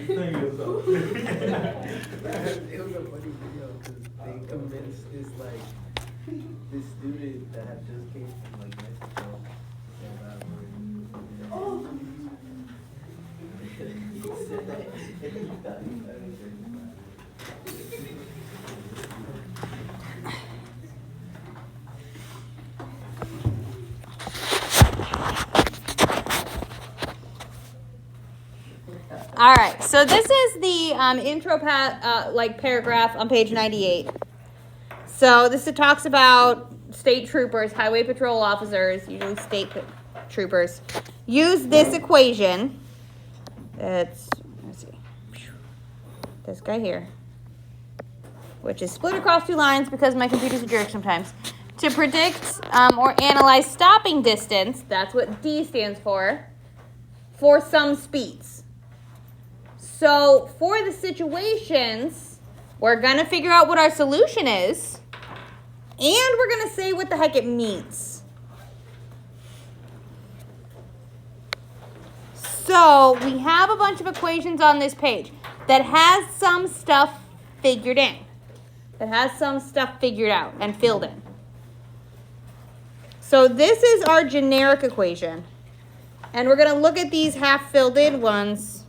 It was a funny video because they convinced this this student that just came from Mexico. He said that, and he thought he was All right, so this is the intro paragraph on page 98. So this talks about state troopers, highway patrol officers, usually state troopers, use this equation. Let's see, this guy here, which is split across two lines because my computer's a jerk sometimes, to predict or analyze stopping distance, that's what D stands for some speeds. So for the situations, we're going to figure out what our solution is, and we're going to say what the heck it means. So we have a bunch of equations on this page that has some stuff figured in, that has some stuff figured out and filled in. So this is our generic equation, and we're going to look at these half filled in ones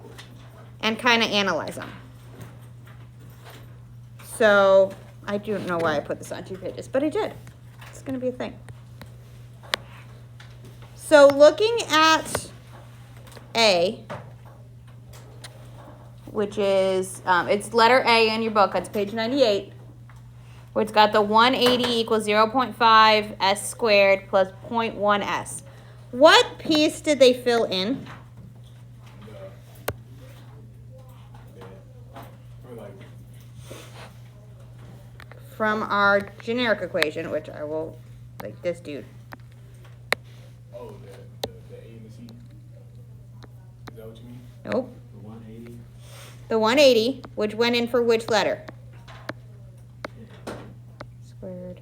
and kind of analyze them. So I don't know why I put this on 2 pages, but I did. It's going to be a thing. So looking at A, which is, it's letter A in your book. It's page 98, where it's got the 180 equals 0.5 s squared plus 0.1 s. What piece did they fill in? From our generic equation, which I will, like this dude. Oh, the A and the C? Is that what you mean? Nope. The 180. The 180, which went in for which letter? Squared.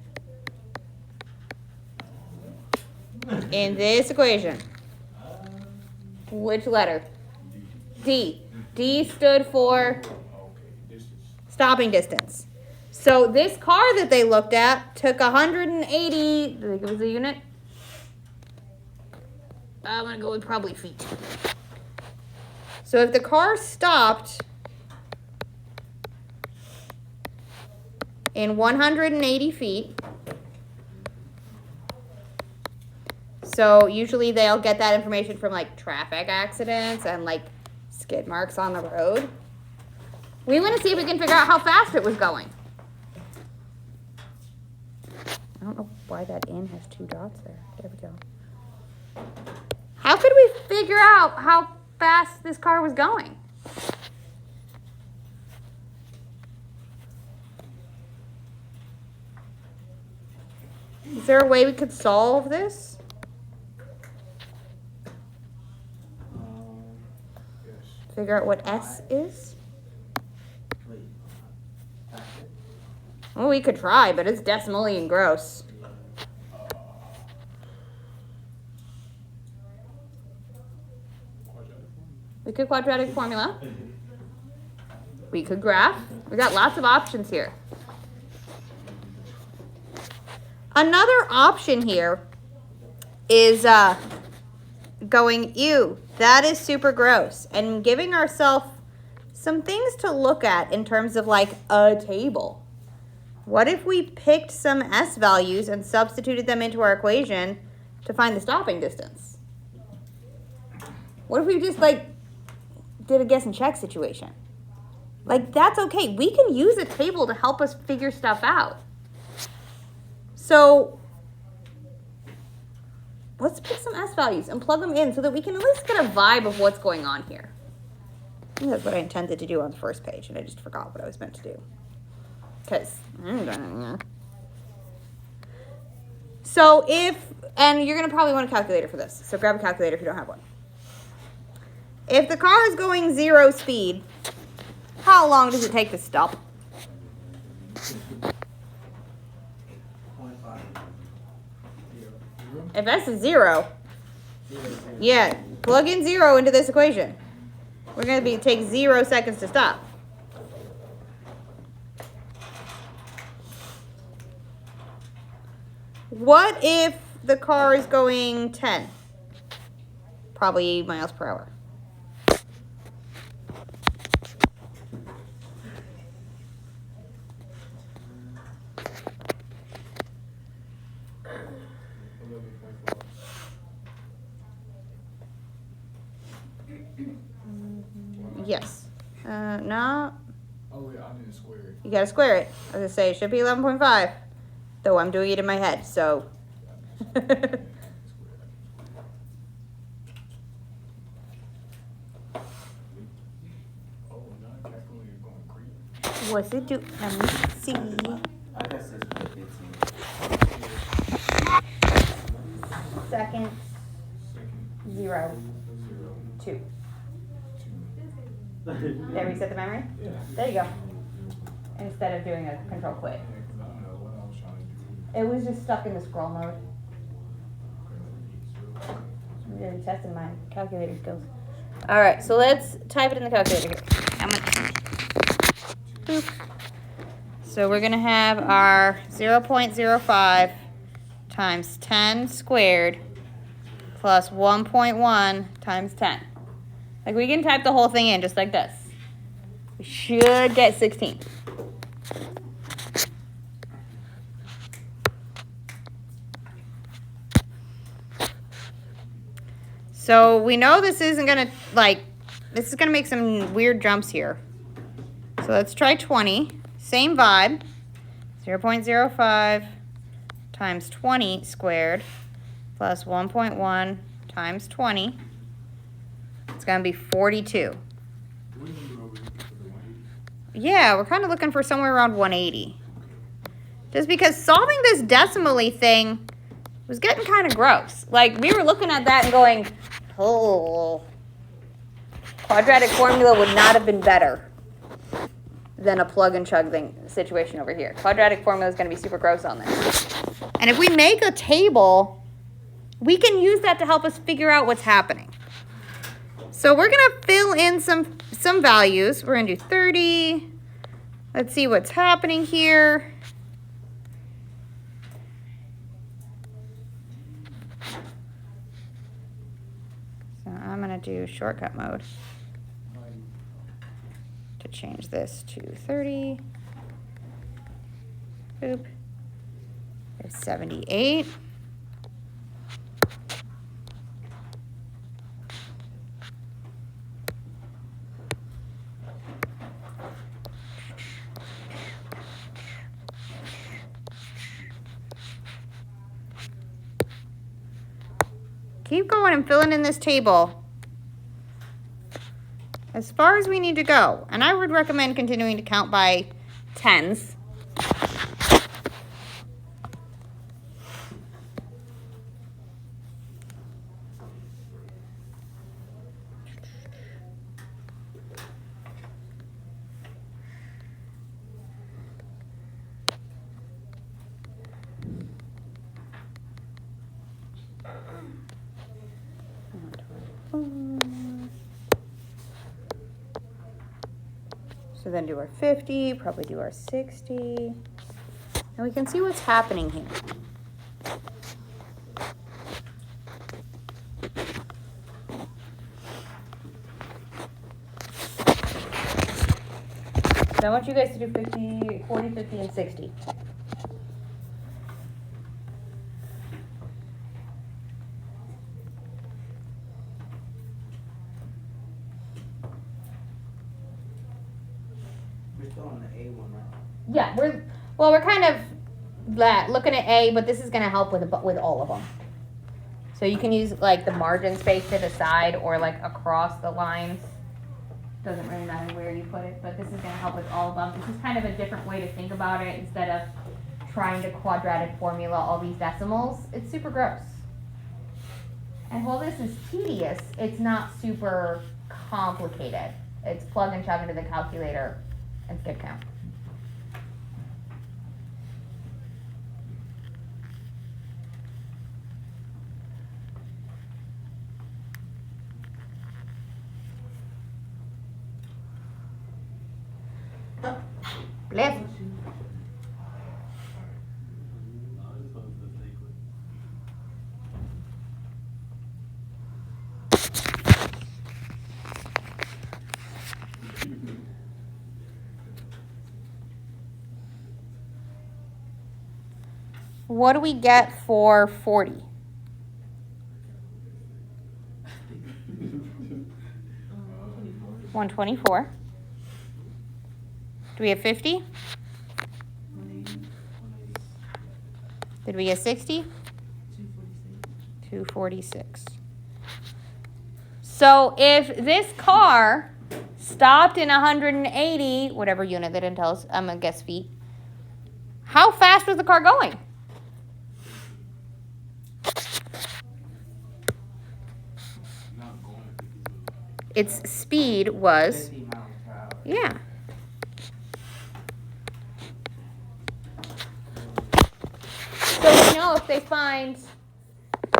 In this equation. Which letter? D. D stood for stopping distance. So this car that they looked at took 180, did they give us a unit? I'm going to go with probably feet. So if the car stopped in 180 feet, so usually they'll get that information from like traffic accidents and like skid marks on the road. We want to see if we can figure out how fast it was going. I don't know why that N has 2 dots there. There we go. How could we figure out how fast this car was going? Is there a way we could solve this? Yes. Figure out what S is? Wait. Well, we could try, but it's decimally and gross. We could quadratic formula. We could graph. We got lots of options here. Another option here is going, ew, that is super gross, and giving ourselves some things to look at in terms of like a table. What if we picked some S values and substituted them into our equation to find the stopping distance? What if we just like did a guess and check situation? Like, that's okay. We can use a table to help us figure stuff out. So let's pick some S values and plug them in so that we can at least get a vibe of what's going on here. I think that's what I intended to do on the first page, and I just forgot what I was meant to do. So and you're going to probably want a calculator for this, so grab a calculator if you don't have one. If the car is going 0 speed, how long does it take to stop? 0.5. If S is 0, yeah, plug in 0 into this equation. We're gonna take 0 seconds to stop. What if the car is going 10? Probably miles per hour. Yes. No. Oh yeah, I need to square it. You gotta square it. I was gonna say it should be 11.5. Though I'm doing it in my head, so. Oh, now calculator going crazy. What's it do? Let me see. I guess it's 15. Second, Second, 0, 0, 2. 2. There, reset the memory? Yeah. There you go. Instead of doing a control quit. Yeah, because I don't know what I was trying to do. It was just stuck in the scroll mode. Okay, let me I'm really testing my calculator skills. All right, so let's type it in the calculator here. I'm gonna, boop. So we're gonna have our 0.05 times 10 squared plus 1.1 times 10. Like we can type the whole thing in just like this. We should get 16. So we know this isn't gonna, this is gonna make some weird jumps here. So let's try 20, same vibe, 0.05 times 20 squared plus 1.1 times 20. It's gonna be 42. Yeah, we're kind of looking for somewhere around 180. Just because solving this decimally thing was getting kind of gross. Like, we were looking at that and going, oh, quadratic formula would not have been better than a plug and chug thing situation over here. Quadratic formula is going to be super gross on this. And if we make a table, we can use that to help us figure out what's happening. So we're going to fill in some values. We're going to do 30. Let's see what's happening here. So I'm going to do shortcut mode to change this to 30. Boop. There's 78. Keep going and filling in this table as far as we need to go. And I would recommend continuing to count by tens. So then do our 50, probably do our 60. And we can see what's happening here. So I want you guys to do 50, 40, 50, and 60. We're still on the A one, right? Yeah, we're kind of looking at A, but this is going to help with all of them. So you can use like the margin space to the side or like across the lines. Doesn't really matter where you put it, but this is going to help with all of them. This is kind of a different way to think about it instead of trying to quadratic formula all these decimals. It's super gross. And while this is tedious, it's not super complicated. It's plug and chug into the calculator and skip count. Left. What do we get for 40? $124. Do we have 50? Did we get 60? 246. So if this car stopped in 180, whatever unit they didn't tell us, I'm gonna guess feet. How fast was the car going? Not going 50. Its speed was, 50 miles per hour. yeah. So we know if they find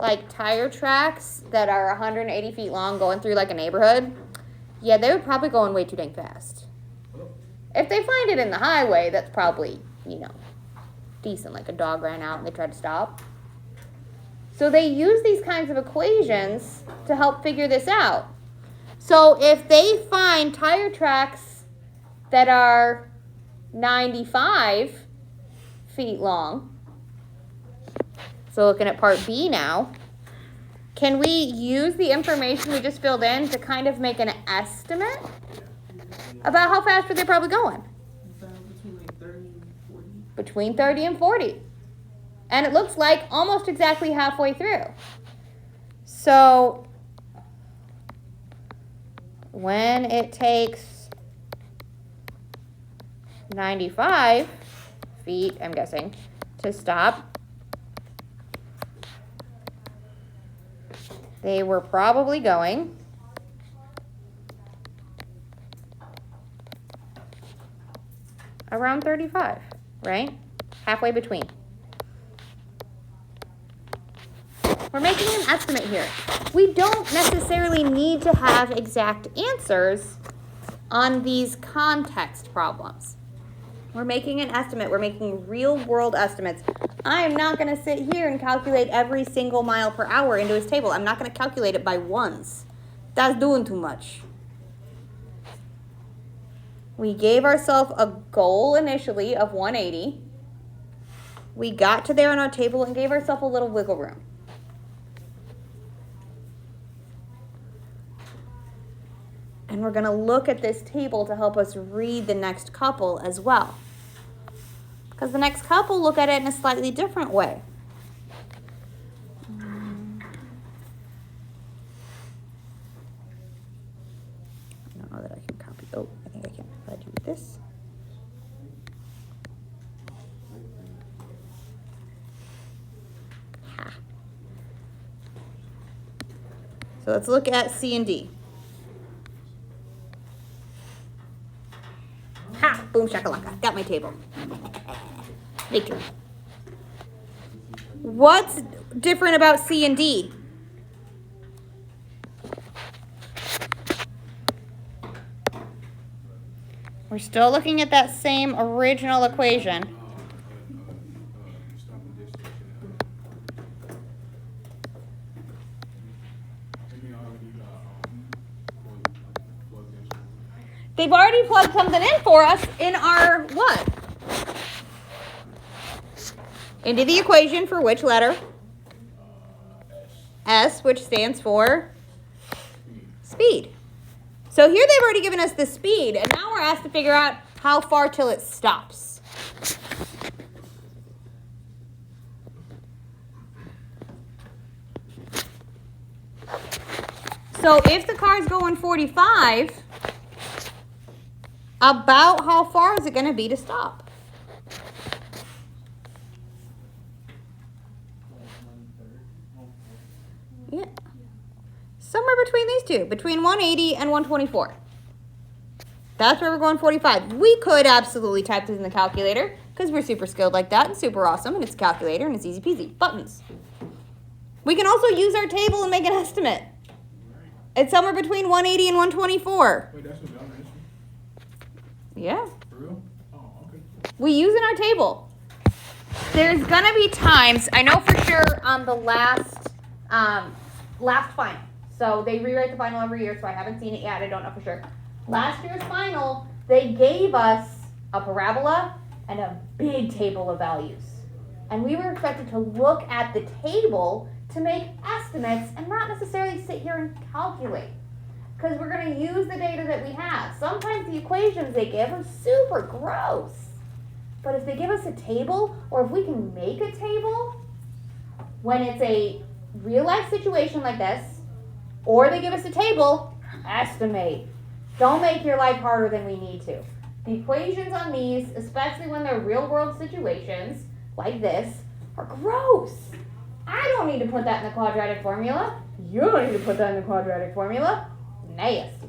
like tire tracks that are 180 feet long going through like a neighborhood, yeah, they would probably going way too dang fast. If they find it in the highway, that's probably, decent, like a dog ran out and they tried to stop. So they use these kinds of equations to help figure this out. So if they find tire tracks that are 95 feet long, so looking at part B now, can we use the information we just filled in to kind of make an estimate about how fast are they probably going? Between like 30 and 40. Between 30 and 40. And it looks like almost exactly halfway through. So when it takes 95 feet, I'm guessing, to stop, they were probably going around 35, right? Halfway between. We're making an estimate here. We don't necessarily need to have exact answers on these context problems. We're making an estimate. We're making real world estimates. I am not going to sit here and calculate every single mile per hour into his table. I'm not going to calculate it by ones. That's doing too much. We gave ourselves a goal initially of 180. We got to there on our table and gave ourselves a little wiggle room. And we're going to look at this table to help us read the next couple as well. Because the next couple look at it in a slightly different way. I don't know that I can copy. Oh, I think I can. If I do this. Ha. So let's look at C and D. Ha! Boom shakalaka. Got my table. Victory. What's different about C and D? We're still looking at that same original equation. Stopping distance. Maybe already plugged in. They've already plugged something in for us in our what? Into the equation for which letter? S, which stands for speed. So here they've already given us the speed, and now we're asked to figure out how far till it stops. So if the car is going 45, about how far is it going to be to stop? Yeah. Somewhere between these two, between 180 and 124. That's where we're going 45. We could absolutely type this in the calculator because we're super skilled like that and super awesome, and it's a calculator and it's easy peasy. Buttons. We can also use our table and make an estimate. It's somewhere between 180 and 124. Wait, that's what y'all answered? Yeah. For real? Oh, okay. we use in our table. There's gonna be times, I know for sure on the last final. So they rewrite the final every year, so I haven't seen it yet. I don't know for sure. Last year's final, they gave us a parabola and a big table of values. And we were expected to look at the table to make estimates and not necessarily sit here and calculate. Because we're going to use the data that we have. Sometimes the equations they give are super gross. But if they give us a table, or if we can make a table, when it's a real life situation like this, or they give us a table, estimate. Don't make your life harder than we need to. The equations on these, especially when they're real world situations like this, are gross. I don't need to put that in the quadratic formula. You don't need to put that in the quadratic formula. Nasty.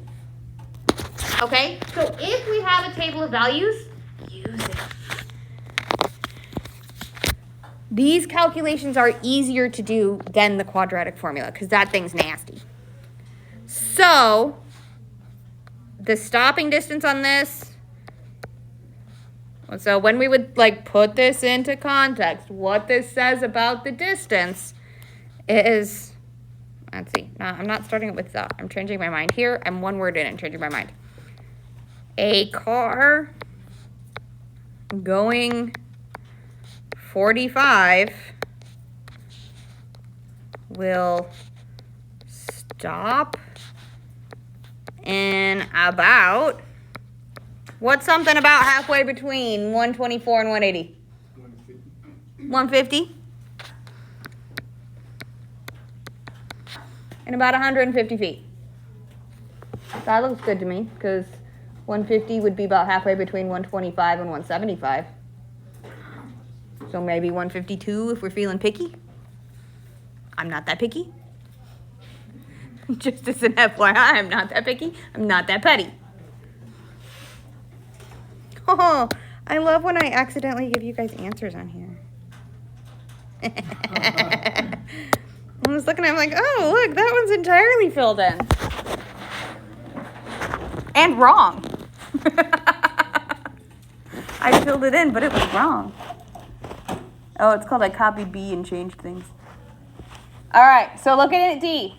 Okay, so if we have a table of values, use it. These calculations are easier to do than the quadratic formula because that thing's nasty. So, the stopping distance on this, so when we would like put this into context, what this says about the distance is, let's see, no, I'm not starting it with that. I'm changing my mind here. I'm one word in and changing my mind. A car going 45 will stop in about, what's something about halfway between 124 and 180? 150? And about 150 feet. That looks good to me, because 150 would be about halfway between 125 and 175. So maybe 152 if we're feeling picky. I'm not that picky. Just as an FYI, I'm not that picky. I'm not that petty. Oh, I love when I accidentally give you guys answers on here. I was looking, I'm like, oh, look, that one's entirely filled in. And wrong. I filled it in, but it was wrong. Oh, it's called I copied B and changed things. All right, so look at it, D.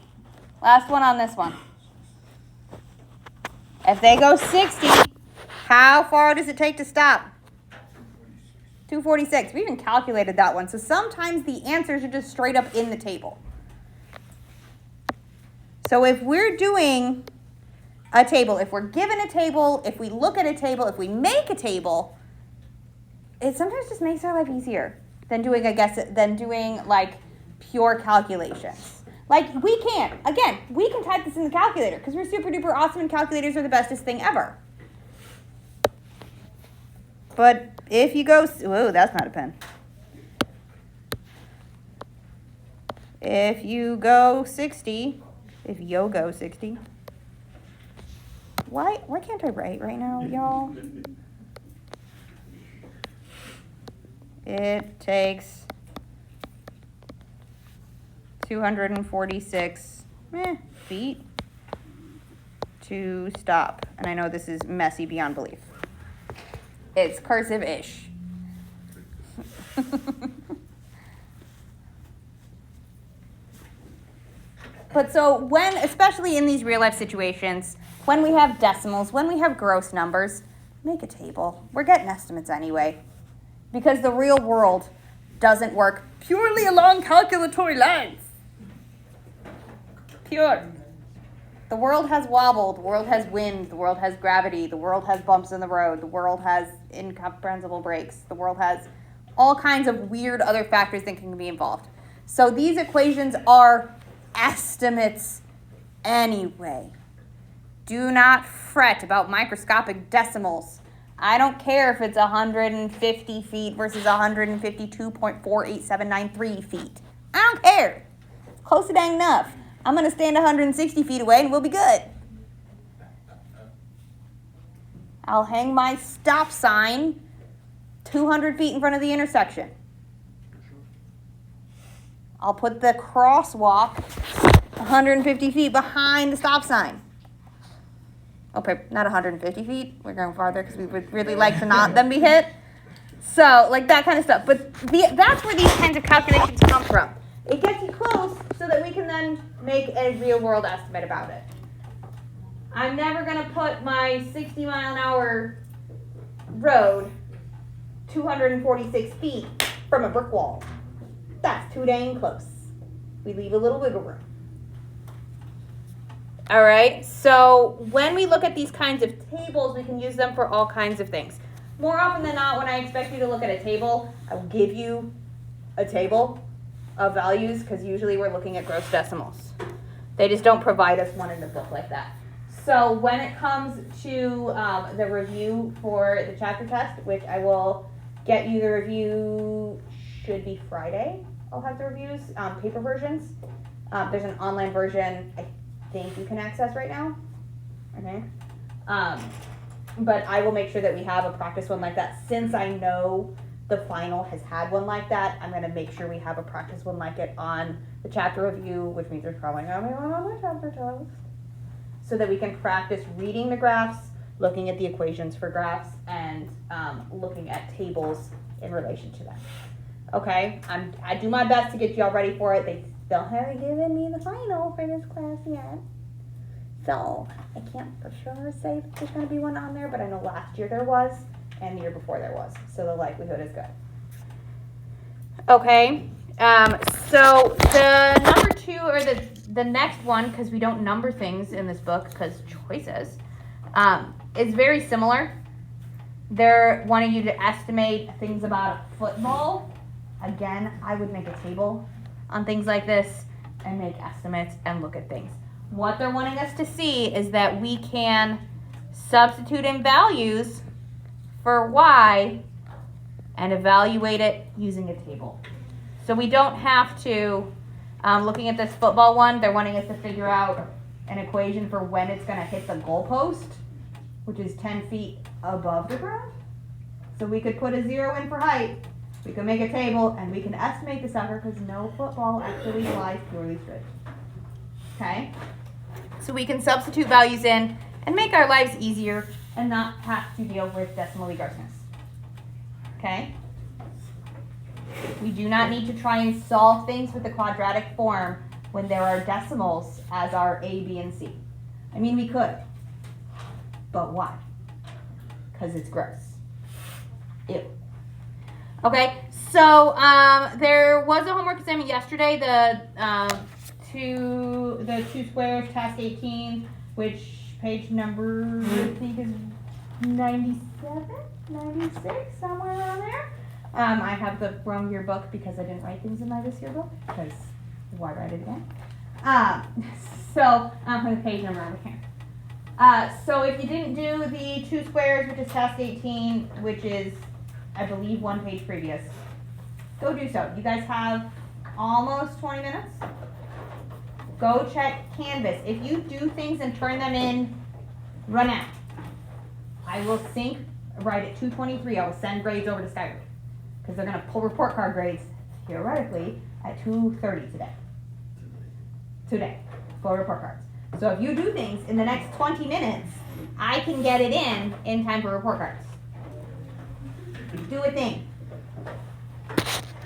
Last one on this one. If they go 60, how far does it take to stop? 246. We even calculated that one. So sometimes the answers are just straight up in the table. So if we're doing a table, if we're given a table, if we look at a table, if we make a table, it sometimes just makes our life easier than doing, like pure calculations. Like we can type this in the calculator because we're super duper awesome and calculators are the bestest thing ever. But if you go, whoa, that's not a pen. If you go 60, why can't I write right now, y'all? It takes 246 feet to stop. And I know this is messy beyond belief. It's cursive-ish. But so when, especially in these real life situations, when we have decimals, when we have gross numbers, make a table. We're getting estimates anyway. Because the real world doesn't work purely along calculatory lines. Pure. The world has wobble, the world has wind, the world has gravity, the world has bumps in the road, the world has incomprehensible breaks, the world has all kinds of weird other factors that can be involved. So these equations are estimates anyway. Do not fret about microscopic decimals. I don't care if it's 150 feet versus 152.48793 feet. I don't care. Close it dang enough. I'm going to stand 160 feet away and we'll be good. I'll hang my stop sign 200 feet in front of the intersection. I'll put the crosswalk 150 feet behind the stop sign. Okay, not 150 feet. We're going farther because we would really like to not them be hit. So, like that kind of stuff. But that's where these kinds of calculations come from. It gets you close so that we can then make a real world estimate about it. I'm never going to put my 60 mile an hour road 246 feet from a brick wall. That's too dang close. We leave a little wiggle room. All right, so when we look at these kinds of tables, we can use them for all kinds of things. More often than not, when I expect you to look at a table, I will give you a table of values because usually we're looking at gross decimals. They just don't provide us one in the book like that. So when it comes to the review for the chapter test, which I will get you the review, should be Friday. I'll have the reviews, paper versions. There's an online version I think you can access right now. Okay. But I will make sure that we have a practice one like that. Since I know the final has had one like that, I'm going to make sure we have a practice one like it on the chapter review, which means there's probably going to be one on the chapter test, so that we can practice reading the graphs, looking at the equations for graphs, and looking at tables in relation to them. Okay, I do my best to get y'all ready for it. They still haven't given me the final for this class yet. So, I can't for sure say if there's going to be one on there, but I know last year there was, and the year before there was. So the likelihood is good. Okay, so the number 2, or the next one, because we don't number things in this book, because choices, is very similar. They're wanting you to estimate things about a football. Again, I would make a table on things like this and make estimates and look at things. What they're wanting us to see is that we can substitute in values for y and evaluate it using a table. So we don't have to, looking at this football one, they're wanting us to figure out an equation for when it's going to hit the goalpost, which is 10 feet above the ground. So we could put a 0 in for height, we can make a table, and we can estimate the sucker because no football actually flies purely straight. Okay? So we can substitute values in and make our lives easier and not have to deal with decimal egarseness. Okay? We do not need to try and solve things with the quadratic form when there are decimals as our A, B, and C. I mean, we could. But why? Because it's gross. Ew. Okay, so there was a homework assignment yesterday, the two squares, task 18, which page number I think is 97, 96, somewhere around there. I have the wrong yearbook because I didn't write things in my this yearbook, because why write it again? So I'm putting the page number over here. So if you didn't do the 2 squares, which is task 18, which is, I believe, 1 page previous, go do so. You guys have almost 20 minutes. Go check Canvas. If you do things and turn them in, run out. I will sync right at 2:23. I will send grades over to Skyward because they're going to pull report card grades theoretically at 2:30 today for report cards. So if you do things in the next 20 minutes, I can get it in time for report cards. Do a thing.